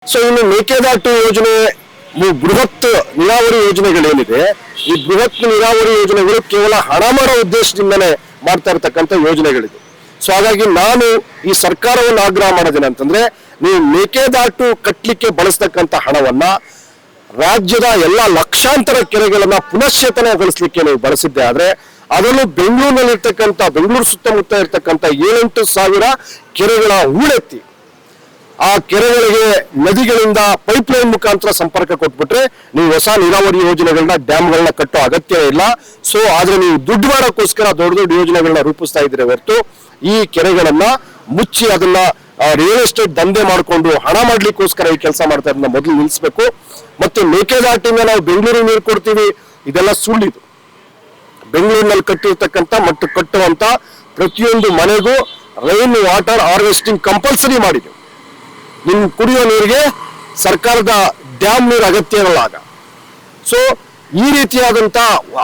So ಇನ್ನು ಮೇಕೆದಾಟು ಯೋಜನೆ ಬೃಹತ್ ನೀರಾವರಿ ಯೋಜನೆಗಳೇನಿದೆ, ಈ ಬೃಹತ್ ನೀರಾವರಿ ಯೋಜನೆಗಳು ಕೇವಲ ಹಣ ಮಾಡೋ ಉದ್ದೇಶದಿಂದಲೇ ಮಾಡ್ತಾ ಇರತಕ್ಕಂಥ ಯೋಜನೆಗಳಿದೆ. ಸೊ ಹಾಗಾಗಿ ನಾನು ಈ ಸರ್ಕಾರವನ್ನು ಆಗ್ರಹ ಮಾಡೋದೇನಂತಂದ್ರೆ, ನೀವು ಮೇಕೆದಾಟು ಕಟ್ಟಲಿಕ್ಕೆ ಬಳಸ್ತಕ್ಕಂಥ ಹಣವನ್ನ ರಾಜ್ಯದ ಎಲ್ಲ ಲಕ್ಷಾಂತರ ಕೆರೆಗಳನ್ನ ಪುನಶ್ಚೇತನಗೊಳಿಸಲಿಕ್ಕೆ ನೀವು ಬಳಸಿದ್ದೆ ಆದ್ರೆ ಅದನ್ನು ಬೆಂಗಳೂರಿನಲ್ಲಿರ್ತಕ್ಕಂಥ ಬೆಂಗಳೂರು ಸುತ್ತಮುತ್ತ ಇರ್ತಕ್ಕಂಥ 7-8 ಸಾವಿರ ಕೆರೆಗಳ ಹೂಳೆತ್ತಿ ಆ ಕೆರೆಗಳಿಗೆ ನದಿಗಳಿಂದ ಪೈಪ್ ಲೈನ್ ಮುಖಾಂತರ ಸಂಪರ್ಕ ಕೊಟ್ಬಿಟ್ರೆ ನೀವು ಹೊಸ ನೀರಾವರಿ ಯೋಜನೆಗಳನ್ನ ಡ್ಯಾಮ್ಗಳನ್ನ ಕಟ್ಟೋ ಅಗತ್ಯ ಇಲ್ಲ. ಸೊ ಆದ್ರೆ ನೀವು ದುಡ್ಡು ಮಾಡೋಕ್ಕೋಸ್ಕರ ದೊಡ್ಡ ದೊಡ್ಡ ಯೋಜನೆಗಳನ್ನ ರೂಪಿಸ್ತಾ ಇದ್ರೆ ಹೊರತು ಈ ಕೆರೆಗಳನ್ನ ಮುಚ್ಚಿ ಅದನ್ನ ರಿಯಲ್ ಎಸ್ಟೇಟ್ ದಂಧೆ ಮಾಡಿಕೊಂಡು ಹಣ ಮಾಡ್ಲಿಕ್ಕೋಸ್ಕರ ಈ ಕೆಲಸ ಮಾಡ್ತಾ ಇರೋದನ್ನ ಮೊದಲು ನಿಲ್ಲಿಸಬೇಕು. ಮತ್ತೆ ಮೇಕೆದಾಟಿಂದ ನಾವು ಬೆಂಗಳೂರಿಗೆ ನೀರು ಕೊಡ್ತೀವಿ, ಇದೆಲ್ಲ ಸುಳ್ಳಿದು. ಬೆಂಗಳೂರಿನಲ್ಲಿ ಕಟ್ಟಿರ್ತಕ್ಕಂಥ ಮತ್ತು ಕಟ್ಟುವಂತ ಪ್ರತಿಯೊಂದು ಮನೆಗೂ ರೈನ್ ವಾಟರ್ ಹಾರ್ವೆಸ್ಟಿಂಗ್ ಕಂಪಲ್ಸರಿ ಮಾಡಿದೆ. ನಿಮ್ ಕುಡಿಯೋ ನೀರಿಗೆ ಸರ್ಕಾರದ ಡ್ಯಾಮ್ ನೀರು ಅಗತ್ಯ ಇರಲ್ಲ ಆಗ. ಸೊ ಈ ರೀತಿಯಾದಂತ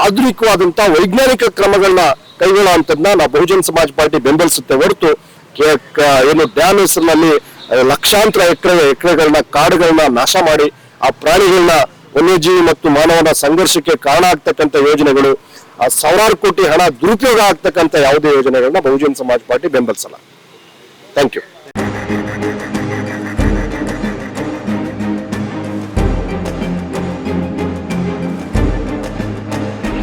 ಆಧುನಿಕವಾದಂತ ವೈಜ್ಞಾನಿಕ ಕ್ರಮಗಳನ್ನ ಕೈಗೊಳ್ಳುವಂಥದ್ದನ್ನ ನಾವು ಬಹುಜನ ಸಮಾಜ ಪಾರ್ಟಿ ಬೆಂಬಲಿಸುತ್ತೆ ಹೊರತು ಏನು ಡ್ಯಾಮ್ ಹೆಸರಿನಲ್ಲಿ ಲಕ್ಷಾಂತರ ಎಕರೆಗಳನ್ನ ಕಾಡುಗಳನ್ನ ನಾಶ ಮಾಡಿ ಆ ಪ್ರಾಣಿಗಳನ್ನ ವನ್ಯಜೀವಿ ಮತ್ತು ಮಾನವನ ಸಂಘರ್ಷಕ್ಕೆ ಕಾರಣ ಆಗ್ತಕ್ಕಂಥ ಯೋಜನೆಗಳು, ಆ ಸಾವಿರಾರು ಕೋಟಿ ಹಣ ದುರುಪಯೋಗ ಆಗ್ತಕ್ಕಂಥ ಯಾವುದೇ ಯೋಜನೆಗಳನ್ನ ಬಹುಜನ ಸಮಾಜ ಪಾರ್ಟಿ ಬೆಂಬಲಿಸಲ್ಲ. Thank you.